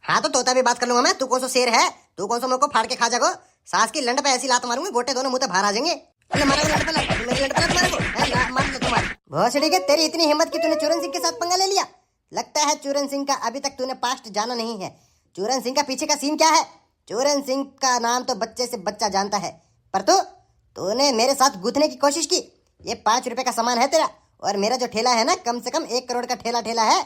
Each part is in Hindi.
हाँ तो तोता भी बात कर लूंगा मैं। तू कौन सा शेर है? तू कौन सा मुंह को फाड़ के खा जागो? सास की लंड पे ऐसी लात मारूंगी गोटे दोनों मुंह पे बाहर आ जाएंगे। अरे मारा लंड पे लग, मेरी लंड पे लग, मारे को मार लो तुम्हारे। बहुत सड़ी के तेरी इतनी हिम्मत कि तूने चूरन सिंह के साथ पंगा ले लिया। लगता है चूरन सिंह का अभी तक तूने पास्ट जाना नहीं है। चूरन सिंह का पीछे का सीन क्या है? चूरन सिंह का नाम तो बच्चे से बच्चा जानता है, पर तूने मेरे साथ गूंथने की कोशिश की। ये 5 रुपए का सामान है तेरा, और मेरा जो ठेला है ना कम से कम 1 करोड़ का ठेला है।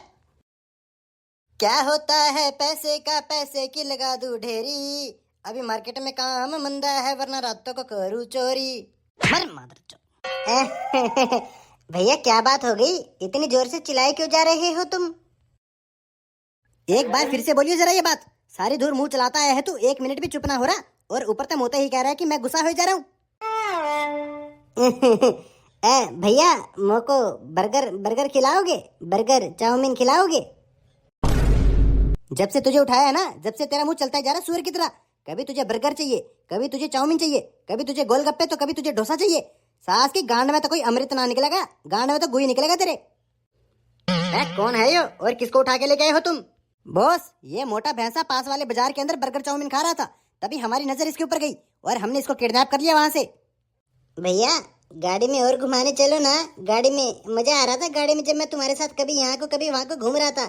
क्या होता है पैसे का, पैसे की लगा दूं ढेरी। अभी मार्केट में काम मंदा है, वरना रातों को करूं चोरी। मर मादर चो। भैया क्या बात हो गई? इतनी जोर से चिल्लाए क्यों जा रहे हो तुम? एक बार फिर से बोलिए जरा ये बात। सारी दूर मुंह चलाता आया है तू, 1 मिनट भी चुप ना हो रहा, और ऊपर तक मोता ही कह रहा है कि मैं गुस्सा हो जा रहा हूँ। भैया मोको बर्गर खिलाओगे? बर्गर चाउमीन खिलाओगे? जब से तुझे उठाया है ना, जब से तेरा मुंह चलता जा रहा सूअर की तरह। कभी तुझे बर्गर चाहिए, कभी तुझे चाउमीन चाहिए, कभी तुझे गोलगप्पे, तो कभी तुझे डोसा चाहिए। सास की गांड में तो कोई अमृत ना निकलेगा, गांड में तो गुई निकलेगा तेरे। कौन है ये और किसको उठा के लेके आए हो तुम? बॉस, ये मोटा भैंसा पास वाले बाजार के अंदर बर्गर चाउमीन खा रहा था, तभी हमारी नजर इसके ऊपर गई और हमने इसको किडनैप कर लिया वहां से। भैया गाड़ी में और घुमाने चलो ना। गाड़ी में मजा आ रहा था, गाड़ी में जब मैं तुम्हारे साथ कभी यहाँ को कभी वहां को घूम रहा था।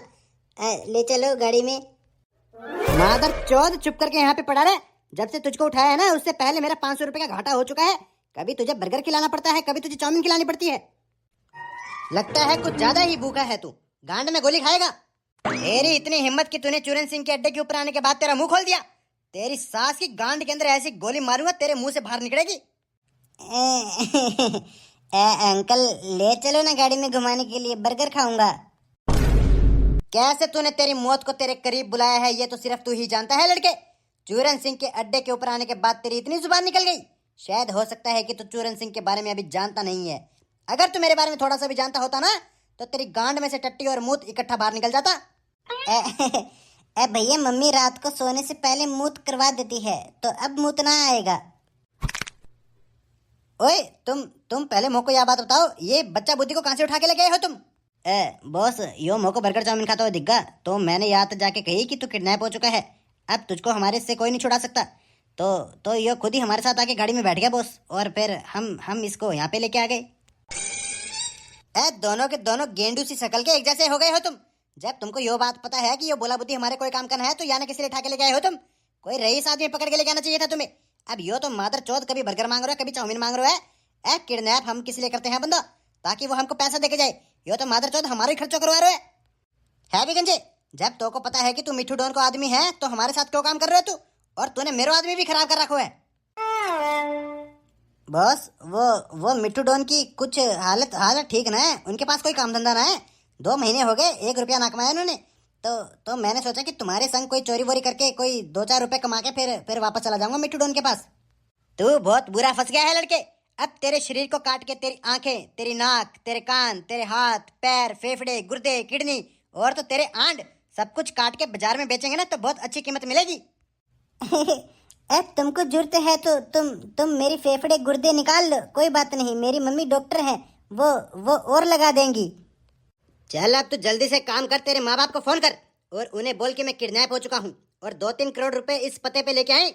ले चलो गाड़ी में। मादर चौध, चुप करके यहाँ पे पड़ा रहे। जब से तुझको उठाया है ना, उससे पहले मेरा 500 रुपए का घाटा हो चुका है। कभी तुझे बर्गर खिलाना पड़ता है, कभी तुझे चाउमीन खिलानी पड़ती है। लगता है कुछ ज्यादा ही भूखा है तू, गांड में गोली खाएगा। तेरी इतनी हिम्मत कि तूने चूरन सिंह के अड्डे के ऊपर आने के बाद तेरा मुंह खोल दिया। तेरी सास की गांड के अंदर ऐसी गोली मारूंगा तेरे मुंह से बाहर निकलेगी। अंकल ले चलो ना गाड़ी में घुमाने के लिए, बर्गर खाऊंगा। कैसे तूने तेरी मौत को तेरे करीब बुलाया है, ये तो सिर्फ तू ही जानता है लड़के। चूरन सिंह के अड्डे के ऊपर आने के बाद तेरी इतनी जुबान निकल गई। शायद हो सकता है कि तू चूरन सिंह के बारे में अभी जानता नहीं है। अगर तू मेरे बारे में थोड़ा सा भी जानता होता ना, तो तेरी गांड में से टट्टी और मूत इकट्ठा बाहर निकल जाता। भैया मम्मी रात को सोने से पहले मूत करवा देती है, तो अब मूत ना आएगा। ओए तुम पहले मोको यह बात बताओ, ये बच्चा बुद्धि को कहां से उठा के ले गए हो तुम? बॉस, यो मोको बर्गर चाउमीन खाता हुआ दिखा, तो मैंने यहाँ तक जाके कही कि तू किडनैप हो चुका है। अब तुझको हमारे से कोई नहीं छुड़ा सकता। तो यो खुद ही हमारे साथ आके गाड़ी में बैठ गया बॉस, और फिर हम इसको यहाँ पे लेके आ गए। दोनों के दोनों गेंडू सी शकल के एक जैसे हो गए हो तुम। जब तुमको यो बात पता है कि यो बोला बुद्धि हमारे कोई काम का है, तो यहाँ किसी लिए उठा के लेके आए हो तुम? कोई रईस आदमी पकड़ के लेके आना चाहिए था तुम्हें। अब यो तो मादर चौथ कभी बर्गर मांग रहा है, कभी चाउमीन मांग रहा है। किडनैप हम किस लिए करते हैं बंदा? ताकि वो हमको पैसा देके जाए। यो तो मादर चौथ हमारे खर्चों करवा रहे है भी गंजे। जब तो को पता है कि तू मिठू डॉन को आदमी है, तो हमारे साथ क्यों काम कर रहे हो तू? और तूने मेरो आदमी भी खराब कर रखो है। बॉस, वो मिठू डॉन की कुछ हालत ठीक ना है, उनके पास कोई काम धंधा ना है। 2 महीने हो गए, 1 रुपया ना कमाया उन्होंने। तो मैंने सोचा कि तुम्हारे संग कोई चोरी वोरी करके कोई 2-4 रुपए कमा के फिर वापस चला जाऊंगा मिठू डॉन के पास। तू बहुत बुरा फंस गया है लड़के। अब तेरे शरीर को काट के तेरी आंखें, तेरी नाक, तेरे कान, तेरे हाथ पैर, फेफड़े, गुर्दे, किडनी और तो तेरे आंड सब कुछ काट के बाजार में बेचेंगे ना, तो बहुत अच्छी कीमत मिलेगी। तुमको जरूरत है तो तुम मेरी फेफड़े गुर्दे निकाल लो, कोई बात नहीं, मेरी मम्मी डॉक्टर है, वो और लगा देंगी। चल अब तू जल्दी से काम कर, तेरे माँ बाप को फोन कर और उन्हें बोल कि मैं किडनैप हो चुका हूँ और 2-3 करोड़ रुपए इस पते पे लेके आए।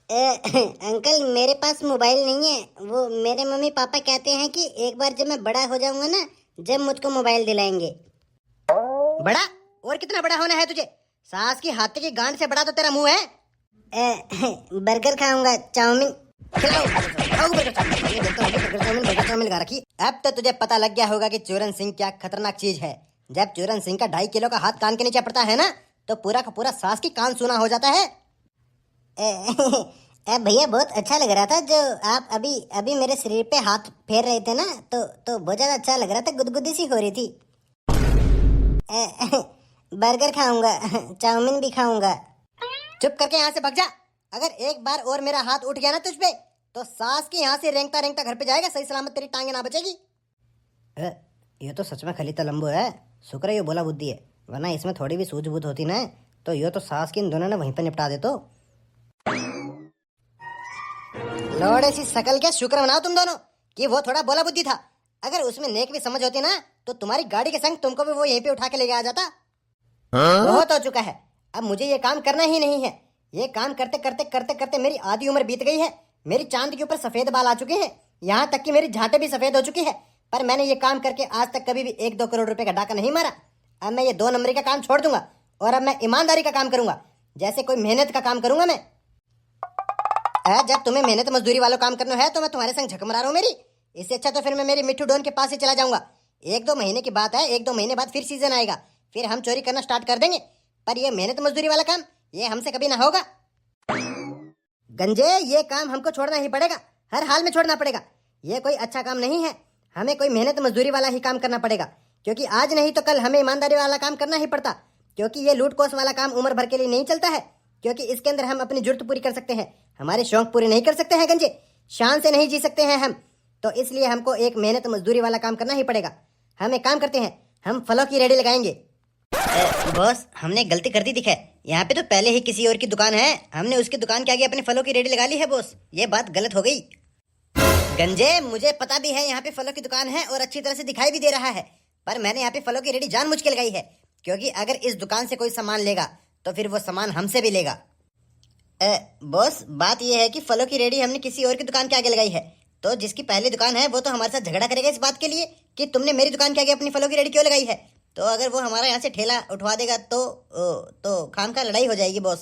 अंकल मेरे पास मोबाइल नहीं है। वो मेरे मम्मी पापा कहते हैं कि एक बार जब मैं बड़ा हो जाऊंगा ना, जब मुझको मोबाइल दिलाएंगे। बड़ा? और कितना बड़ा होना है तुझे? सास की हाथी की गांड से बड़ा तो तेरा मुंह है। बर्गर खाऊंगा, चाउमीन खिलाओ। बर्गर चाउमीन खा रखी। अब तो तुझे पता लग गया होगा कि चूरन सिंह क्या खतरनाक चीज है। जब चूरन सिंह का 2.5 किलो का हाथ कान के नीचे पड़ता है ना, तो पूरा का पूरा सास की कान सुना हो जाता है। भैया बहुत अच्छा लग रहा था जो आप अभी मेरे शरीर पे हाथ फेर रहे थे ना, तो बहुत ज्यादा अच्छा लग रहा था, गुदगुदी सी हो रही थी। बर्गर खाऊंगा, चाउमीन भी खाऊंगा। चुप करके यहाँ से भग जा। अगर एक बार और मेरा हाथ उठ गया ना तुझ पे, तो सास की यहाँ से रेंगता रेंगता घर पे जाएगा, सही सलामत तेरी टांगे ना बचेगी। ये तो सच में खलीता लंबू है। शुक्र है ये बोला बुद्धि है, वरना इसमें थोड़ी भी सूझबूझ होती ना, तो ये तो सास की इन दोनों ने वहीं पे निपटा दे। तो लोड़े सी शकल के शुक्र मनाओ तुम दोनों कि वो थोड़ा बोला बुद्धि था। अगर उसमें नेक भी समझ होती ना, तो तुम्हारी गाड़ी के संग तुमको भी वो यहीं पे उठा के ले आ जाता। बहुत हो चुका है, अब मुझे ये काम करना ही नहीं है। ये काम करते करते करते करते मेरी आधी उम्र बीत गई है। मेरी चांद के ऊपर सफेद बाल आ चुके हैं, यहाँ तक कि मेरी झांटे भी सफेद हो चुकी है। पर मैंने ये काम करके आज तक कभी भी 1-2 करोड़ रुपए का डाका नहीं मारा। अब मैं ये 2 नंबरी का काम छोड़ दूंगा और अब मैं ईमानदारी का काम करूंगा, जैसे कोई मेहनत का काम करूंगा मैं। जब तुम्हें मेहनत मजदूरी वाला काम करना है तो मैं तुम्हारे संग झक मरा रहा हूँ मेरी। इससे अच्छा तो फिर मैं मेरी मिट्टू डॉन के पास ही चला जाऊंगा। 1-2 महीने की बात है, 1-2 महीने बाद फिर सीजन आएगा, फिर हम चोरी करना स्टार्ट कर देंगे। पर ये मेहनत मजदूरी वाला काम ये हमसे कभी ना होगा। गंजे, ये काम हमको छोड़ना ही पड़ेगा, हर हाल में छोड़ना पड़ेगा। ये कोई अच्छा काम नहीं है, हमें कोई मेहनत मजदूरी वाला ही काम करना पड़ेगा। क्योंकि आज नहीं तो कल हमें ईमानदारी वाला काम करना ही पड़ता। क्योंकि ये लूट कोस वाला काम उम्र भर के लिए नहीं चलता है। क्योंकि इसके अंदर हम अपनी जरूरत पूरी कर सकते हैं, हमारे शौक पूरे नहीं कर सकते हैं गंजे, शान से नहीं जी सकते हैं हम। तो इसलिए हमको एक मेहनत मजदूरी वाला काम करना ही पड़ेगा। हम एक काम करते हैं, हम फलों की रेडी लगाएंगे। बॉस, हमने गलती कर दी दिखे। यहाँ पे तो पहले ही किसी और की दुकान है, हमने उसकी दुकान के आगे अपने फलों की रेडी लगा ली है बॉस। ये बात गलत हो गई। गंजे, मुझे पता भी है यहाँ पे फलों की दुकान है और अच्छी तरह से दिखाई भी दे रहा है, पर मैंने यहाँ पे फलों की रेडी जानबूझ के लगाई है। क्योंकि अगर इस दुकान से कोई सामान लेगा तो फिर वो सामान हमसे भी लेगा। बॉस, बात यह है कि फलों की रेडी हमने किसी और की दुकान के आगे लगाई है, तो जिसकी पहली दुकान है वो तो हमारे साथ झगड़ा करेगा इस बात के लिए कि तुमने मेरी दुकान के आगे अपनी फलों की रेडी क्यों लगाई है। तो अगर वो हमारा यहाँ से ठेला उठवा देगा तो खाम का लड़ाई हो जाएगी बॉस।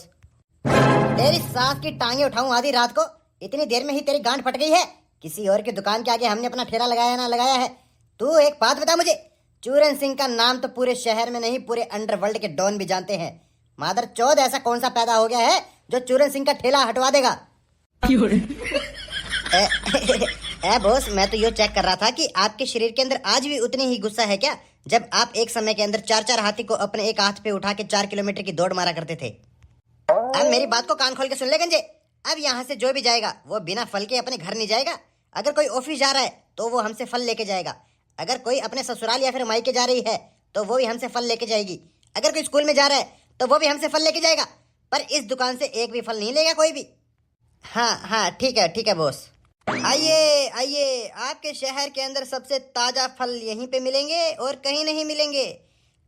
तेरी सास की टांगे उठाऊं आधी रात को, इतनी देर में ही तेरी गांठ फट गई है। किसी और की दुकान के आगे हमने अपना ठेला लगाया ना लगाया है। तू एक बात बता मुझे, चूरन सिंह का नाम तो पूरे शहर में नहीं पूरे अंडरवर्ल्ड के डॉन भी जानते हैं। मादर चौध, ऐसा कौन सा पैदा हो गया है जो चूरन सिंह का ठेला हटवा देगा? बॉस, मैं तो ये चेक कर रहा था कि आपके शरीर के अंदर आज भी उतनी ही गुस्सा है क्या, जब आप एक समय के अंदर 4-4 हाथी को अपने एक हाथ पे उठा के 4 किलोमीटर की दौड़ मारा करते थे। अब मेरी बात को कान खोल के सुन ले गंजे। अब यहाँ से जो भी जाएगा वो बिना फल के अपने घर नहीं जाएगा। अगर कोई ऑफिस जा रहा है तो वो हमसे फल लेके जाएगा। अगर कोई अपने ससुराल या फिर मायके जा रही है तो वो भी हमसे फल लेके जाएगी। अगर कोई स्कूल में जा रहा है तो वो भी हमसे फल लेके जाएगा। पर इस दुकान से एक भी फल नहीं लेगा कोई भी। हाँ, ठीक है बॉस। आइए आइए, आपके शहर के अंदर सबसे ताजा फल यहीं पे मिलेंगे और कहीं नहीं मिलेंगे।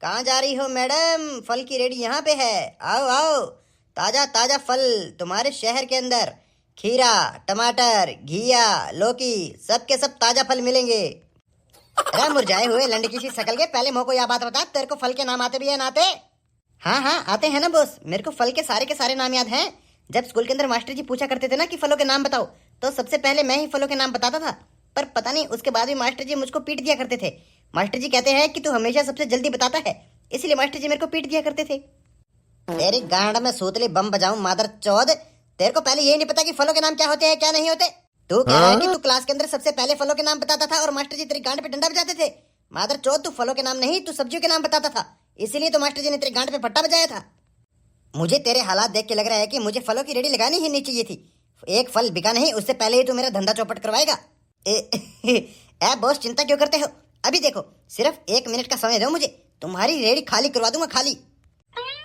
कहाँ जा रही हो मैडम? फल की रेडी यहाँ पे है, आओ आओ। ताजा ताजा फल तुम्हारे शहर के अंदर, खीरा, टमाटर, घिया, लौकी, सब के सब ताजा फल मिलेंगे। अरे मुरझाए हुए लंडकी सी शकल के, पहले मोको यह बात बता, तेरे को फल के नाम आते भी है ना आते? हाँ, आते हैं ना बॉस, मेरे को फल के सारे नाम याद हैं। जब स्कूल के अंदर मास्टर जी पूछा करते थे ना कि फलों के नाम बताओ, तो सबसे पहले मैं ही फलों के नाम बताता था। पर पता नहीं उसके बाद भी मास्टर जी मुझको पीट दिया करते थे। मास्टर जी कहते हैं कि तू हमेशा सबसे जल्दी बताता है, इसलिए मास्टर जी मेरे को पीट दिया करते थे। तेरी गांड में सूतली बम बजाऊं मादर चौध, तेरे को पहले यही नहीं पता कि फलों के नाम क्या होते हैं क्या नहीं होते? तू कह रहा है कि तू क्लास के अंदर सबसे पहले फलों के नाम बताता था और मास्टर जी तेरी गांड पे डंडा बजाते थे। मादर चौध, तू फलों के नाम नहीं, तू सब्जियों के नाम बताता था, इसीलिए तो मास्टर जी ने तेरी गांड पे फट्टा बजाया था। मुझे तेरे हालात देख के लग रहा है कि मुझे फलों की रेडी लगानी ही नहीं चाहिए थी। एक फल बिका नहीं उससे पहले ही तू मेरा धंधा चौपट करवाएगा। बॉस, चिंता क्यों करते हो? अभी देखो, सिर्फ 1 मिनट का समय दो मुझे, तुम्हारी रेडी खाली करवा दूंगा, खाली।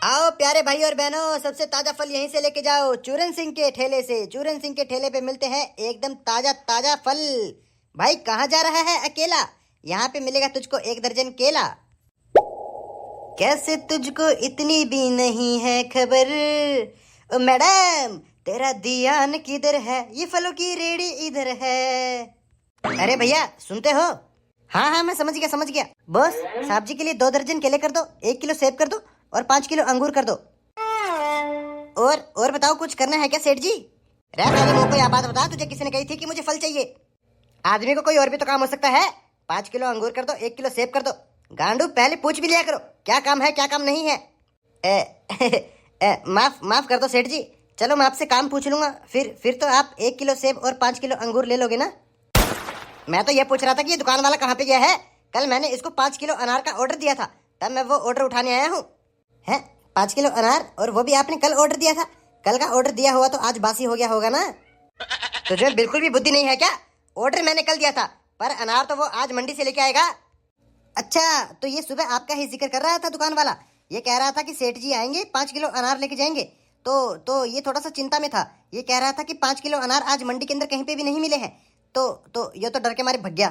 आओ प्यारे भाई और बहनों, सबसे ताजा फल यहीं से लेके जाओ, चूरन सिंह के ठेले से। चूरन सिंह के ठेले पे मिलते हैं एकदम ताजा ताजा फल। भाई कहाँ जा रहा है अकेला? यहाँ पे मिलेगा तुझको 1 दर्जन केला। कैसे तुझको इतनी भी नहीं है खबर? मैडम, तेरा ध्यान किधर है? ये फलों की रेडी इधर है। अरे भैया, सुनते हो? हाँ, मैं समझ गया। बॉस, साहब जी के लिए 2 दर्जन केले कर दो, 1 किलो सेब कर दो और 5 किलो अंगूर कर दो। और बताओ, कुछ करना है क्या सेठ जी? रे पहले मुझे कोई बात बता, तुझे किसी ने कही थी कि मुझे फल चाहिए? आदमी को कोई और भी तो काम हो सकता है। 5 किलो अंगूर कर दो, 1 किलो सेब कर दो। गांडू, पहले पूछ भी लिया करो क्या काम है क्या काम नहीं है। माफ कर दो सेठ जी, चलो मैं आपसे काम पूछ लूंगा, फिर तो आप 1 किलो सेब और 5 किलो अंगूर ले लोगे ना? मैं तो ये पूछ रहा था कि ये दुकान वाला कहाँ पे गया है? कल मैंने इसको 5 किलो अनार का ऑर्डर दिया था, तब मैं वो ऑर्डर उठाने आया हूँ। है 5 किलो अनार, और वो भी आपने कल ऑर्डर दिया था? कल का ऑर्डर दिया हुआ तो आज बासी हो गया होगा ना? तुझे बिल्कुल भी बुद्धि नहीं है क्या? ऑर्डर मैंने कल दिया था, पर अनार तो वो आज मंडी से लेके आएगा। अच्छा, तो ये सुबह आपका ही जिक्र कर रहा था दुकान वाला, ये कह रहा था कि सेठ जी आएंगे 5 किलो अनार लेके जाएंगे। तो ये थोड़ा सा चिंता में था, ये कह रहा था कि 5 किलो अनार आज मंडी के अंदर कहीं पे भी नहीं मिले हैं। तो ये तो डर के मारे भग गया।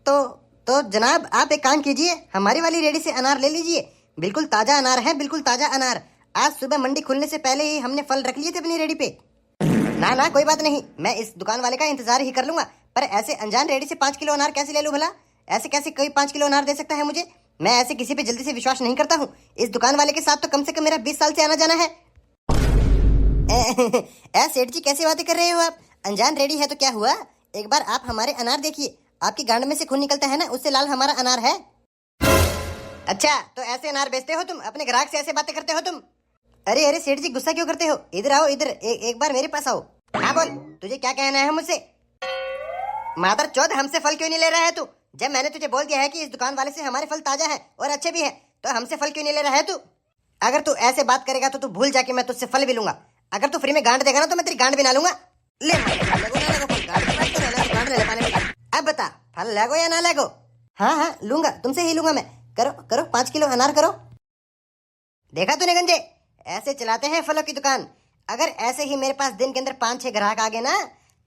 तो जनाब, आप एक काम कीजिए, हमारी वाली रेडी से अनार ले लीजिए, बिल्कुल ताजा अनार है, बिल्कुल ताजा अनार। आज सुबह मंडी खुलने से पहले ही हमने फल रख लिए थे अपनी रेडी पे। ना ना कोई बात नहीं, मैं इस दुकान वाले का इंतजार ही कर लूंगा। पर ऐसे अनजान रेडी से 5 किलो अनार कैसे ले लूं भला? ऐसे कैसे कोई 5 किलो अनार दे सकता है मुझे? मैं ऐसे किसी पे जल्दी से विश्वास नहीं करता हूँ। इस दुकान वाले के साथ तो कम से कम मेरा 20 साल से आना जाना है। सेठ जी कैसी बातें कर रहे हो आप? अनजान रेडी है तो क्या हुआ? एक बार आप हमारे अनार देखिए, आपकी गांड में से खून निकलता है ना, उससे लाल हमारा अनार है। अच्छा, तो ऐसे अनार बेचते हो तुम? अपने ग्राहक से ऐसे बातें करते हो तुम? अरे अरे सेठ जी गुस्सा क्यों करते हो? इधर आओ, इधर एक बार मेरे पास आओ। हाँ बोल, तुझे क्या कहना है मुझसे? मादर चौथ, हमसे फल क्यों नहीं ले रहा है तू? जब मैंने तुझे बोल दिया है कि इस दुकान वाले से हमारे फल ताजा है और अच्छे भी है, तो हमसे फल क्यों नहीं ले रहा है तू? अगर तू ऐसे बात करेगा तो तू भूल जा कि मैं तुझसे फल भी लूंगा। अगर तू फ्री में गांड देगा ना तो मैं तेरी गांड भी ना लूंगा। ले अब बता, फल लगो या ना लगो? हाँ हाँ लूंगा, तुमसे ही लूंगा मैं। करो करो, 5 किलो अनार करो। देखा तूने गंजे, ऐसे चलाते हैं फलों की दुकान। अगर ऐसे ही मेरे पास दिन के अंदर 5-6 ग्राहक आ गए ना,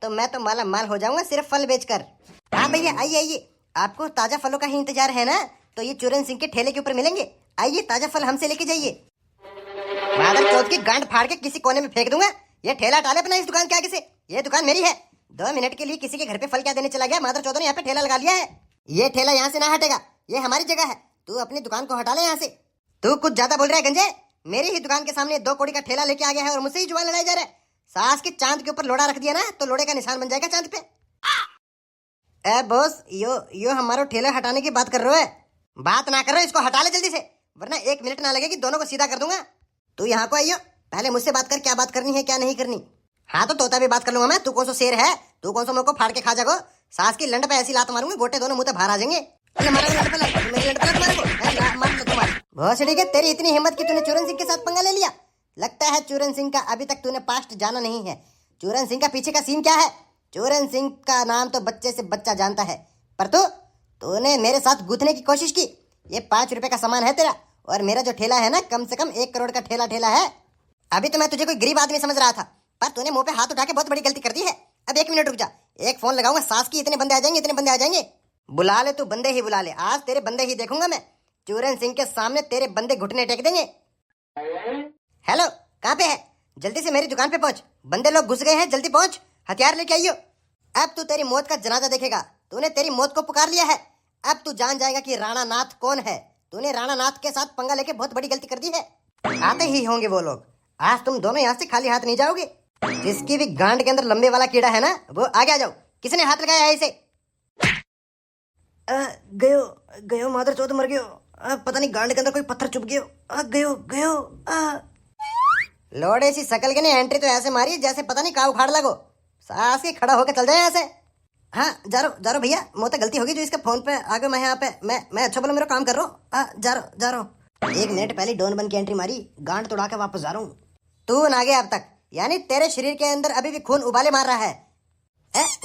तो मैं तो माला माल हो जाऊंगा सिर्फ फल बेचकर। हाँ भैया आइए आइए, आपको ताजा फलों का ही इंतजार है ना? तो ये चूरन सिंह के ठेले के ऊपर मिलेंगे। आइए, ताजा फल हमसे लेके जाइए। मादर चौथ की गांड फाड़ के किसी कोने में फेंक दूंगा। ये ठेला टाले अपना इस दुकान के आगे से। ये दुकान मेरी है। 2 मिनट के लिए किसी के घर पे फल क्या देने चला गया, मादर चौथ ने यहाँ पे ठेला लगा लिया है। ये ठेला यहाँ से ना हटेगा, ये हमारी जगह है। तू अपनी दुकान को हटा ले यहाँ से। तू कुछ ज्यादा बोल रहा है गंजे। मेरी ही दुकान के सामने 2 कौड़ी का ठेला लेके आ गया है और मुझसे ही जुबान लड़ाई जा रहा है। सास के चांद के ऊपर लोड़ा रख दिया ना, तो लोड़े का निशान बन जाएगा चांद पे। ए बॉस, यो हमारा ठेला हटाने की बात कर रहे हो है? बात ना करो, इसको हटा ले जल्दी से, वरना 1 मिनट ना लगेगी, दोनों को सीधा कर दूंगा। तू यहाँ को आइयो, पहले मुझसे बात कर, क्या बात करनी है क्या नहीं करनी। हाँ तो तोता भी बात कर लूंगा मैं। तू कौन सा शेर है? तू कौन सा मुझको फाड़ के खा जागो? सास की लंड पे ऐसी लात मारूंगी, गोटे दोनों मुंह पे बाहर आ जाएंगे। बहुत ठीक है, तेरी इतनी हिम्मत कि तूने चूरन सिंह के साथ पंगा ले लिया। लगता है चूरन सिंह का अभी तक तूने पास्ट जाना नहीं है। चूरन सिंह का पीछे का सीन क्या है? चूरन सिंह का नाम तो बच्चे से बच्चा जानता है, पर तूने मेरे साथ गूंथने की कोशिश की। ये 5 रुपए का सामान है तेरा, और मेरा जो ठेला है ना, कम से कम 1 करोड़ का ठेला है। अभी तो मैं तुझे कोई गरीब आदमी समझ रहा था, पर तूने मुंह पे हाथ उठा के बहुत बड़ी गलती कर दी है। अब 1 मिनट रुक जा, एक फोन लगाऊंगा सास की, इतने बंदे आ जाएंगे, इतने बंदे आ जाएंगे। बुला ले, तू बंदे ही बुला ले, आज तेरे बंदे ही देखूंगा मैं। चूरन सिंह के सामने तेरे बंदे घुटने टेक देंगे। हेलो, कहाँ पे है? जल्दी से मेरी दुकान पे पहुंच, बंदे लोग घुस गए हैं, जल्दी पहुंच, हथियार लेके आइयो। अब तू तेरी मौत का जनाजा देखेगा। तूने तेरी मौत को पुकार लिया है, अब तू जान जाएगा कि राणा नाथ कौन है। तूने राणा नाथ के साथ पंगा लेके बहुत बड़ी गलती कर दी है। आते ही होंगे वो लोग, आज तुम दोनों यहाँ से खाली हाथ नहीं जाओगे। जिसकी भी गांड के अंदर लंबे वाला कीड़ा है ना, वो आगे आ जाओ। किसने हाथ लगाया है इसे? गयो गयो, मादर चौथ मर गयो। पता नहीं गांड के अंदर कोई पत्थर चुभ गयो। गयो गयो। लोड़े सी शकल के ने एंट्री तो ऐसे मारी जैसे पता नहीं का उखाड़ लगो। सास के खड़ा होकर चल जाए यहाँ से। हाँ जा रहा भैया, मुझसे गलती होगी जो इसके फोन पे आगे। मैं यहाँ पे मैं अच्छा बोला, मेरा काम कर रहा हूँ। जा रहा हूँ। 1 मिनट पहले डॉन बन के एंट्री मारी, गांड तोड़ा के वापस जा रहा हूँ। तू ना गया अब तक, यानी तेरे शरीर के अंदर अभी भी खून उबाले मार रहा है।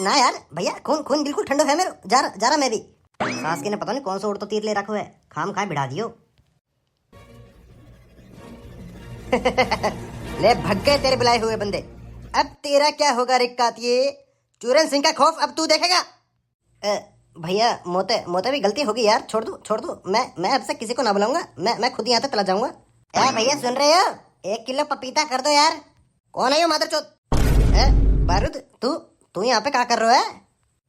ना यार भैया, खून बिल्कुल ठंडो है मेरा। जा रहा मैं भी। सास के ने पता नहीं कौन सा उड़ तो तीर ले रखो है, खाम खा भिड़ा दियो। ले भग गए तेरे बुलाए हुए बंदे। अब तेरा क्या होगा रिक्कातिये? चूरन सिंह का खौफ अब तू देखेगा। भैया मोते भी गलती होगी यार, छोड़ दो। मैं अब से किसी को ना बुलाऊंगा, मैं खुद यहाँ तक चला जाऊंगा। भैया सुन रहे हो? 1 किलो पपीता कर दो यार। कौन है यो मादर चौथ? बारूद, तू यहाँ पे क्या कर रहा है?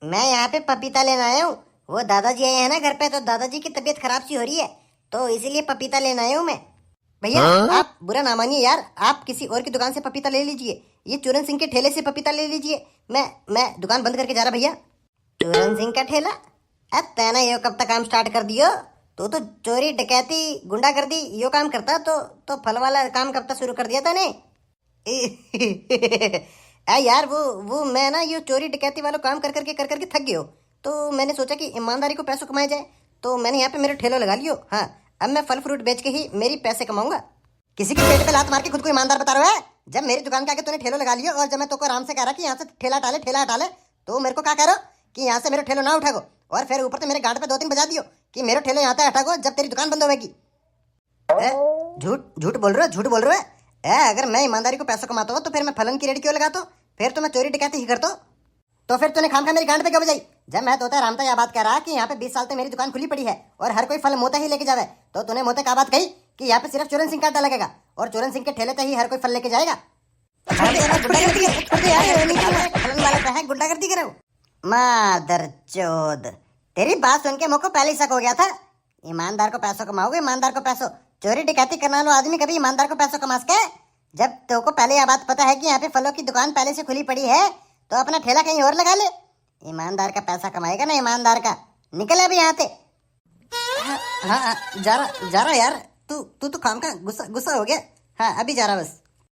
मैं यहाँ पे पपीता लेने आया हूँ। वो दादाजी आए हैं ना घर पे, तो दादाजी की तबीयत खराब सी हो रही है, तो इसीलिए पपीता लेने आया हूँ मैं। भैया आप बुरा ना मानिए यार, आप किसी और की दुकान से पपीता ले लीजिए, ये चूरन सिंह के ठेले से पपीता ले लीजिए। मैं दुकान बंद करके जा रहा भैया। चूरन सिंह का ठेला? अब तैना यो कब तक काम स्टार्ट कर दियो? तो चोरी डकैती गुंडागर्दी यो काम करता, तो फल वाला काम कब तक शुरू कर दिया था ने? यार वो मैं ना यो चोरी डकैती वालों काम कर करके थक गयो, तो मैंने सोचा कि ईमानदारी को पैसों कमाया जाए, तो मैंने यहाँ पे मेरे ठेलो लगा लियो। हाँ, अब मैं फल फ्रूट बेच के ही मेरी पैसे कमाऊंगा। किसी के पेट पे लात मार के खुद को ईमानदार बता रहा है? जब मेरी दुकान के आगे तूने ठेलो लगा लियो, और जब मैं तो आराम से कह रहा कि यहाँ से ठेला हटा ले, तो मेरे को क्या कह रहा कि यहाँ से मेरे ठेलो ना उठागो, और फिर ऊपर से मेरे गांड पे 2-3 बजा दियो कि मेरे ठेलो यहाँ से हटागो जब तेरी दुकान बंद होगी। झूठ बोल रहे हो। अगर मैं ईमानदारी को पैसा कमाता हूँ तो फिर मैं फलन की रेडी क्यों लगाता हूँ? फिर तो मैं चोरी डकैती ही करता हूँ। तो फिर तूने खाम खा मेरी गांड पे क्यों बजाई? जब मैं तोता रामता यह बात कह रहा कि यहाँ पे 20 साल से मेरी दुकान खुली पड़ी है और हर कोई फल मोता ही लेके जावे, तो तूने मोते का बात कही कि यहाँ पे सिर्फ चूरन सिंह कांटा लगेगा और चूरन सिंह के ठेले पे ही हर कोई फल लेके जाएगा। गुंडागर्दी करे मादर चोद। तेरी बात सुन के मुझको पहले ही शक हो गया था। ईमानदार को पैसों कमाओगे, ईमानदार को पैसों। चोरी डकैती करने वाला आदमी कभी ईमानदार को पैसों कमा सके? जब तेरे को पहले यह बात पता है कि यहाँ पे फलों की दुकान पहले से खुली पड़ी है तो अपना ठेला कहीं और लगा ले। ईमानदार का पैसा कमाएगा ना, ईमानदार का। निकल अभी यहाँ से। हाँ जा रहा यार। तू तो काम का गुस्सा हो गया। हाँ अभी जा रहा बस।